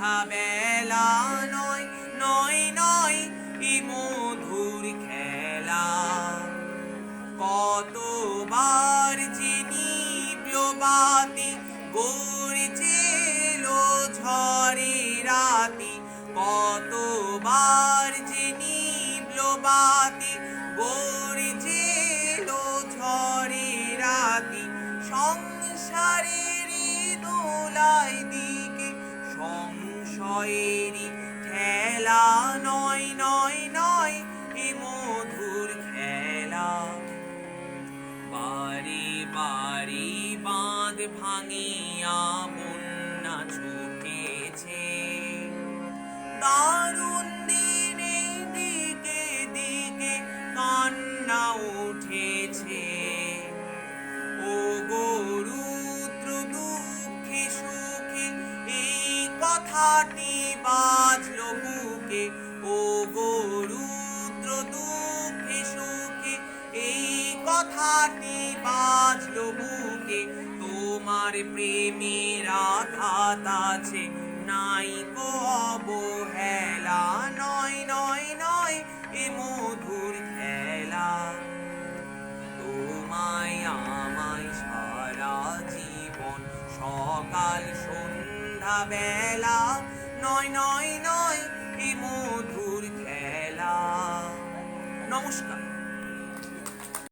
সন্ধ্যা বেলা নয় নয় নয় এ মধুর খেলা। কতবার যে নিভল বাতি গর্জেল ঝড়ে রাতি, কতবার যে নিভল বাতি গর্জেল ঝড়ে রাতি। সংসারের দোলায় দিকে সংশয়েরই খেলা নয় নয় নয় এ মধুর খেলা। বারে বারে বাঁধ ভাঙিয়া বন্যা ছুটেছে, দারুণ দিনে দিকে দিকে কান্না উঠেছে। ও গো রুদ্র দুঃখে সুখে এই কথাটি বাজলো বুকে। ও গো রুদ্র দুঃখে সুখে এই কথাটি বাজলো বুকে। তোমার প্রেমের আঘাত আছে নাই গো অবহেলা, নয় নয় নয় এ মধুর খেলা। তোমায় আমায় সারা জীবন সকাল সন্ধ্যা বেলা, নয় নয় নয় এ মধুর খেলা। নমস্কার।